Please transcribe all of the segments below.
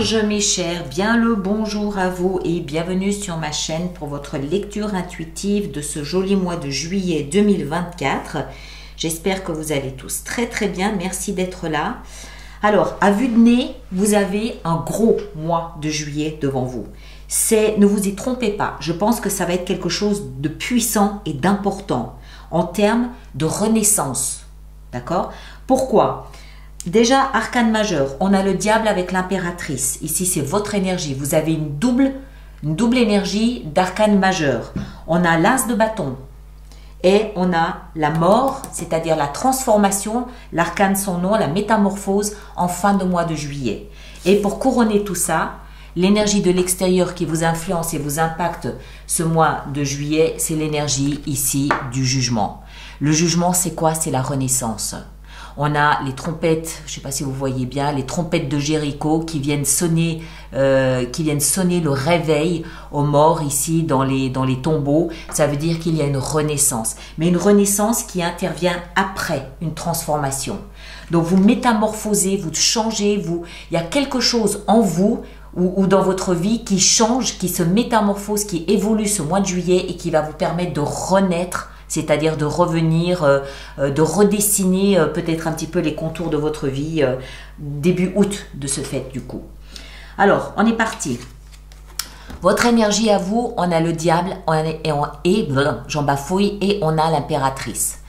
Vierge, mes chers, bien le bonjour à vous et bienvenue sur ma chaîne pour votre lecture intuitive de ce joli mois de juillet 2024. J'espère que vous allez tous très très bien, merci d'être là. Alors, à vue de nez, vous avez un gros mois de juillet devant vous. Ne vous y trompez pas, je pense que ça va être quelque chose de puissant et d'important en termes de renaissance. D'accord? Pourquoi? Déjà, arcane majeur, on a le diable avec l'impératrice. Ici, c'est votre énergie. Vous avez une double énergie d'arcane majeur. On a l'as de bâton et on a la mort, c'est-à-dire la transformation, l'arcane son nom, la métamorphose en fin de mois de juillet. Et pour couronner tout ça, l'énergie de l'extérieur qui vous influence et vous impacte ce mois de juillet, c'est l'énergie ici du jugement. Le jugement, c'est quoi? C'est la renaissance. On a les trompettes, je ne sais pas si vous voyez bien, les trompettes de Jéricho qui viennent sonner le réveil aux morts ici dans les tombeaux. Ça veut dire qu'il y a une renaissance, mais une renaissance qui intervient après une transformation. Donc vous métamorphosez, vous changez, il y a quelque chose en vous ou dans votre vie qui change, qui se métamorphose, qui évolue ce mois de juillet et qui va vous permettre de renaître, c'est-à-dire de revenir, de redessiner peut-être un petit peu les contours de votre vie début août de ce fait du coup. Alors, on est parti. Votre énergie à vous, on a le diable j'en bafouille, et on a l'impératrice.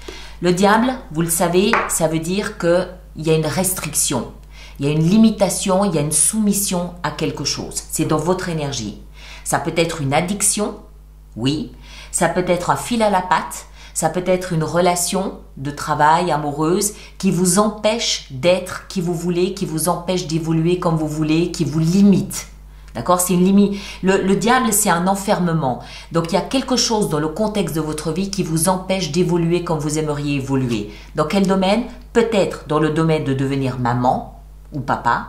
Le diable, vous le savez, ça veut dire qu'il y a une restriction, il y a une limitation, il y a une soumission à quelque chose. C'est dans votre énergie. Ça peut être une addiction, oui. Ça peut être un fil à la patte, ça peut être une relation de travail amoureuse qui vous empêche d'être qui vous voulez, qui vous empêche d'évoluer comme vous voulez, qui vous limite. D'accord? C'est une limite. Le diable, c'est un enfermement. Donc, il y a quelque chose dans le contexte de votre vie qui vous empêche d'évoluer comme vous aimeriez évoluer. Dans quel domaine? Peut-être dans le domaine de devenir maman ou papa.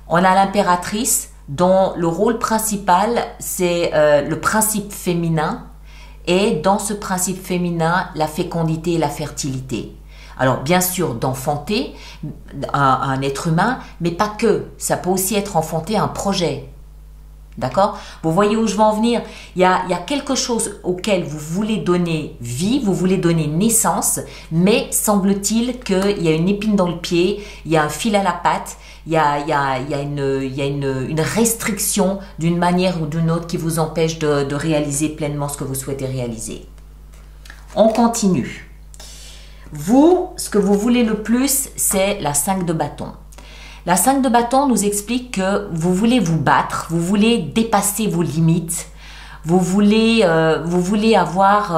On a l'impératrice dont le rôle principal, c'est le principe féminin. Et dans ce principe féminin, la fécondité et la fertilité. Alors bien sûr d'enfanter un être humain, mais pas que. Ça peut aussi être enfanter un projet. D'accord? Vous voyez où je veux en venir? Il y a quelque chose auquel vous voulez donner vie, vous voulez donner naissance, mais semble-t-il qu'il y a une épine dans le pied, il y a un fil à la patte, il y a une restriction d'une manière ou d'une autre qui vous empêche de réaliser pleinement ce que vous souhaitez réaliser. On continue. Vous, ce que vous voulez le plus, c'est la 5 de bâton. La 5 de bâton nous explique que vous voulez vous battre, vous voulez dépasser vos limites, vous voulez avoir...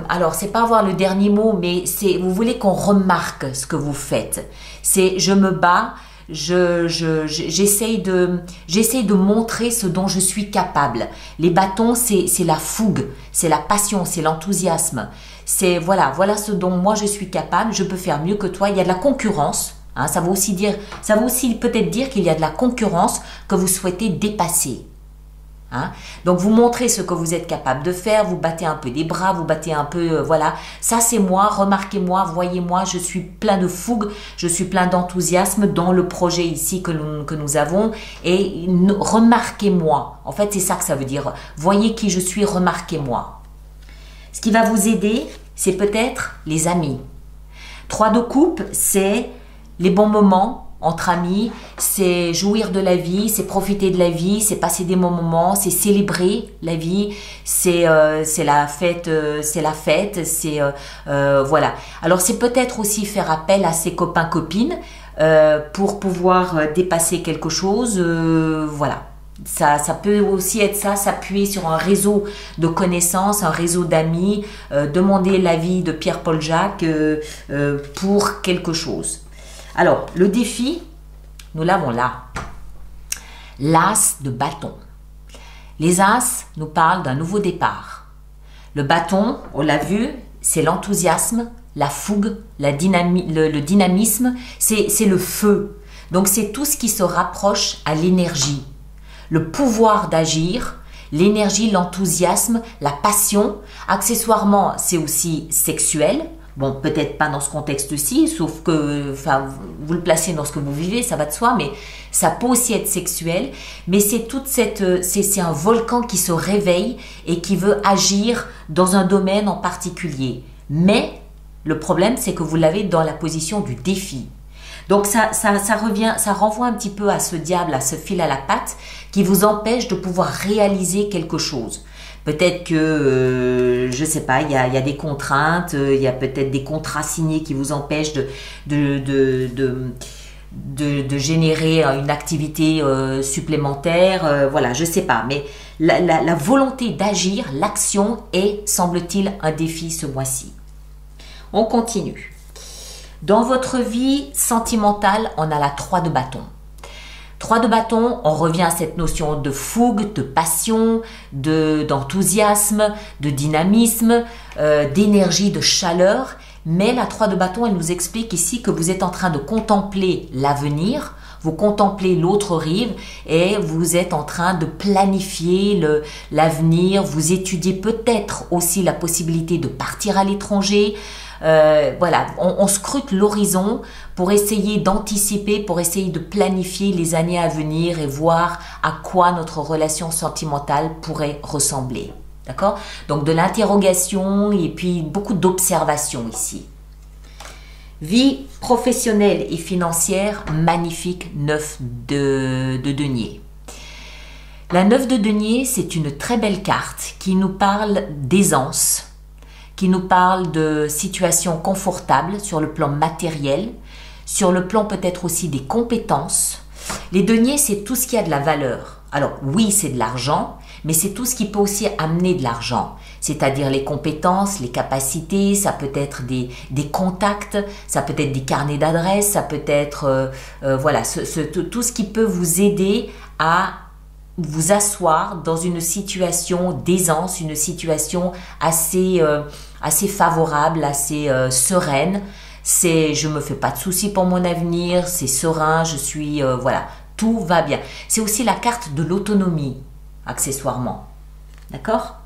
alors, c'est pas avoir le dernier mot, mais vous voulez qu'on remarque ce que vous faites. C'est je me bats, j'essaye de montrer ce dont je suis capable. Les bâtons, c'est la fougue, c'est la passion, c'est l'enthousiasme. C'est voilà ce dont moi je suis capable, je peux faire mieux que toi. Il y a de la concurrence. Hein, ça veut aussi peut-être dire qu'il y a de la concurrence que vous souhaitez dépasser. Hein? Donc vous montrez ce que vous êtes capable de faire, vous battez un peu des bras, vous battez un peu, voilà, ça c'est moi, remarquez-moi, voyez-moi, je suis plein de fougue, je suis plein d'enthousiasme dans le projet ici que nous avons et remarquez-moi. En fait c'est ça que ça veut dire, voyez qui je suis, remarquez-moi. Ce qui va vous aider, c'est peut-être les amis. 3 de coupe, c'est les bons moments entre amis, c'est jouir de la vie, c'est profiter de la vie, c'est passer des bons moments, c'est célébrer la vie, c'est la fête, voilà. Alors c'est peut-être aussi faire appel à ses copains-copines pour pouvoir dépasser quelque chose, voilà. Ça peut aussi être ça, s'appuyer sur un réseau de connaissances, un réseau d'amis, demander l'avis de Pierre-Paul Jacques pour quelque chose. Alors, le défi, nous l'avons là. L'as de bâton. Les as nous parlent d'un nouveau départ. Le bâton, on l'a vu, c'est l'enthousiasme, la fougue, le dynamisme, c'est le feu. Donc, c'est tout ce qui se rapproche à l'énergie. Le pouvoir d'agir, l'énergie, l'enthousiasme, la passion. Accessoirement, c'est aussi sexuel. Bon, peut-être pas dans ce contexte-ci, sauf que, enfin, vous le placez dans ce que vous vivez, ça va de soi, mais ça peut aussi être sexuel. Mais c'est toute cette, c'est un volcan qui se réveille et qui veut agir dans un domaine en particulier. Mais le problème, c'est que vous l'avez dans la position du défi. Donc ça renvoie un petit peu à ce diable, à ce fil à la patte qui vous empêche de pouvoir réaliser quelque chose. Peut-être que, je sais pas, il y a des contraintes, il y a peut-être des contrats signés qui vous empêchent de générer une activité supplémentaire. Voilà, je sais pas. Mais la volonté d'agir, l'action est, semble-t-il, un défi ce mois-ci. On continue. Dans votre vie sentimentale, on a la 3 de bâton. 3 de bâton, on revient à cette notion de fougue, de passion, d'enthousiasme, de dynamisme, d'énergie, de chaleur. Mais la 3 de bâton, elle nous explique ici que vous êtes en train de contempler l'avenir, vous contemplez l'autre rive et vous êtes en train de planifier l'avenir. Vous étudiez peut-être aussi la possibilité de partir à l'étranger. Voilà, on scrute l'horizon pour essayer d'anticiper, pour essayer de planifier les années à venir et voir à quoi notre relation sentimentale pourrait ressembler. D'accord? Donc de l'interrogation et puis beaucoup d'observation ici. Vie professionnelle et financière, magnifique 9 de denier. La 9 de denier, c'est une très belle carte qui nous parle d'aisance, qui nous parle de situations confortables sur le plan matériel, sur le plan peut-être aussi des compétences. Les deniers, c'est tout ce qui a de la valeur. Alors oui, c'est de l'argent, mais c'est tout ce qui peut aussi amener de l'argent. C'est-à-dire les compétences, les capacités, ça peut être des contacts, ça peut être des carnets d'adresses, ça peut être voilà, tout ce qui peut vous aider à vous asseoir dans une situation d'aisance, une situation assez favorable, assez sereine. C'est je me fais pas de soucis pour mon avenir, c'est serein, je suis voilà, tout va bien. C'est aussi la carte de l'autonomie accessoirement. D'accord?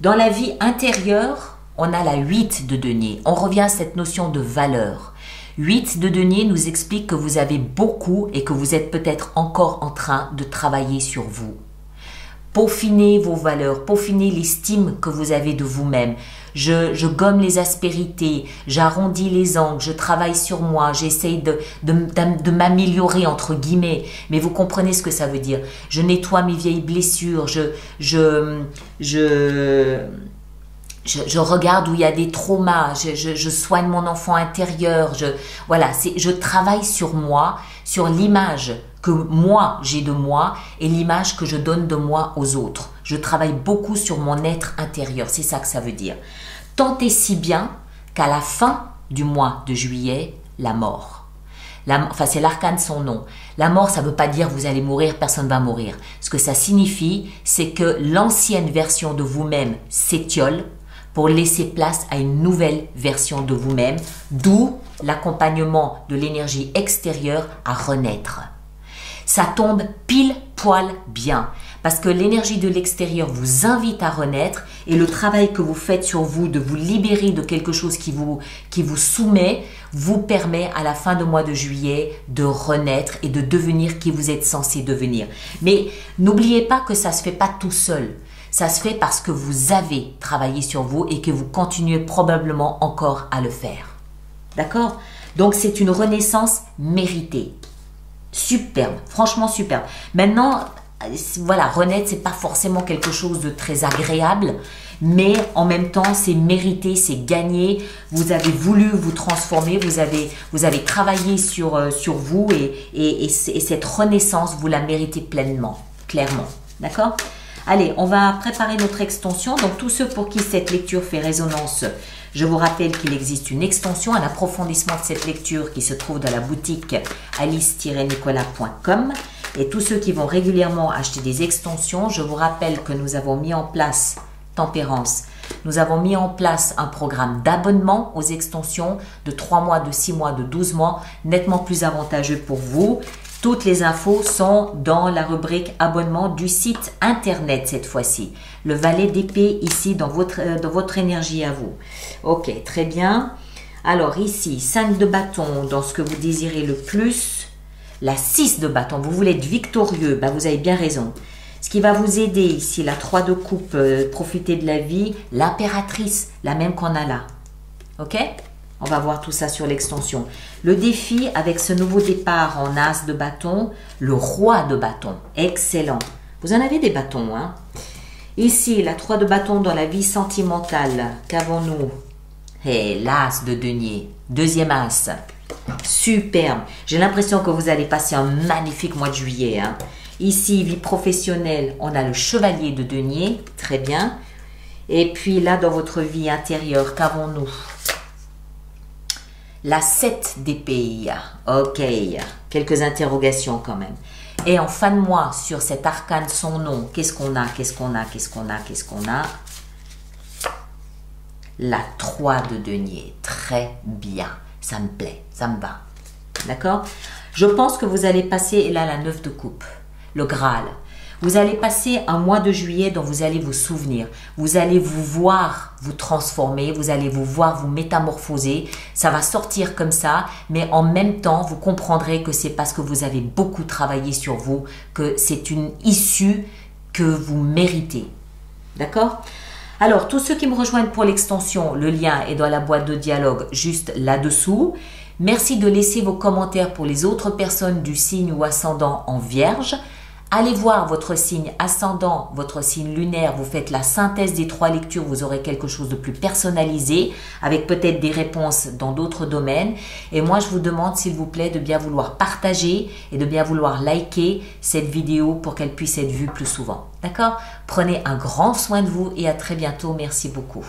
Dans la vie intérieure, on a la 8 de denier. On revient à cette notion de valeur. 8 de denier nous explique que vous avez beaucoup et que vous êtes peut-être encore en train de travailler sur vous. Peaufinez vos valeurs, peaufinez l'estime que vous avez de vous-même. Je gomme les aspérités, j'arrondis les angles, je travaille sur moi, j'essaye de m'améliorer entre guillemets. Mais vous comprenez ce que ça veut dire. Je nettoie mes vieilles blessures, je regarde où il y a des traumas, je soigne mon enfant intérieur, je travaille sur moi, sur l'image que moi j'ai de moi et l'image que je donne de moi aux autres. Je travaille beaucoup sur mon être intérieur, c'est ça que ça veut dire. Tant et si bien qu'à la fin du mois de juillet, la mort. Enfin, c'est l'arcane son nom. La mort, ça ne veut pas dire vous allez mourir, personne ne va mourir. Ce que ça signifie, c'est que l'ancienne version de vous-même s'étiole pour laisser place à une nouvelle version de vous-même, d'où l'accompagnement de l'énergie extérieure à renaître. Ça tombe pile poil bien parce que l'énergie de l'extérieur vous invite à renaître et le travail que vous faites sur vous, de vous libérer de quelque chose qui vous soumet, vous permet à la fin du mois de juillet de renaître et de devenir qui vous êtes censé devenir. Mais n'oubliez pas que ça ne se fait pas tout seul. Ça se fait parce que vous avez travaillé sur vous et que vous continuez probablement encore à le faire. D'accord? Donc c'est une renaissance méritée. Superbe, franchement superbe. Maintenant, voilà, renaître, c'est pas forcément quelque chose de très agréable, mais en même temps, c'est mérité, c'est gagné. Vous avez voulu vous transformer, vous avez travaillé sur vous et cette renaissance, vous la méritez pleinement, clairement. D'accord? Allez, on va préparer notre extension. Donc, tous ceux pour qui cette lecture fait résonance, je vous rappelle qu'il existe une extension, un approfondissement de cette lecture qui se trouve dans la boutique alice-nicolas.com. Et tous ceux qui vont régulièrement acheter des extensions, je vous rappelle que nous avons mis en place, Tempérance, nous avons mis en place un programme d'abonnement aux extensions de 3 mois, de 6 mois, de 12 mois, nettement plus avantageux pour vous. Toutes les infos sont dans la rubrique abonnement du site internet cette fois-ci. Le valet d'épée ici dans votre énergie à vous. Ok, très bien. Alors ici, 5 de bâton dans ce que vous désirez le plus. La 6 de bâton, vous voulez être victorieux, ben vous avez bien raison. Ce qui va vous aider ici, la 3 de coupe, profiter de la vie. L'impératrice, la même qu'on a là. Ok ? On va voir tout ça sur l'extension. Le défi avec ce nouveau départ en as de bâton, le roi de bâton. Excellent. Vous en avez des bâtons, hein? Ici, la 3 de bâton dans la vie sentimentale. Qu'avons-nous? L'as de denier. Deuxième as. Superbe. J'ai l'impression que vous allez passer un magnifique mois de juillet, hein? Ici, vie professionnelle, on a le chevalier de denier. Très bien. Et puis là, dans votre vie intérieure, qu'avons-nous? La 7 d'épée. Ok. Quelques interrogations quand même. Et en fin de mois, sur cet arcane son nom, qu'est-ce qu'on a? La 3 de denier. Très bien. Ça me plaît. Ça me va. D'accord? Je pense que vous allez passer, et là, la 9 de coupe. Le Graal. Vous allez passer un mois de juillet dont vous allez vous souvenir. Vous allez vous voir vous transformer, vous allez vous voir vous métamorphoser. Ça va sortir comme ça, mais en même temps, vous comprendrez que c'est parce que vous avez beaucoup travaillé sur vous, que c'est une issue que vous méritez. D'accord ? Alors, tous ceux qui me rejoignent pour l'extension, le lien est dans la boîte de dialogue juste là-dessous. Merci de laisser vos commentaires pour les autres personnes du signe ou ascendant en Vierge. Allez voir votre signe ascendant, votre signe lunaire, vous faites la synthèse des 3 lectures, vous aurez quelque chose de plus personnalisé, avec peut-être des réponses dans d'autres domaines. Et moi, je vous demande, s'il vous plaît, de bien vouloir partager et de bien vouloir liker cette vidéo pour qu'elle puisse être vue plus souvent. D'accord? Prenez un grand soin de vous et à très bientôt. Merci beaucoup.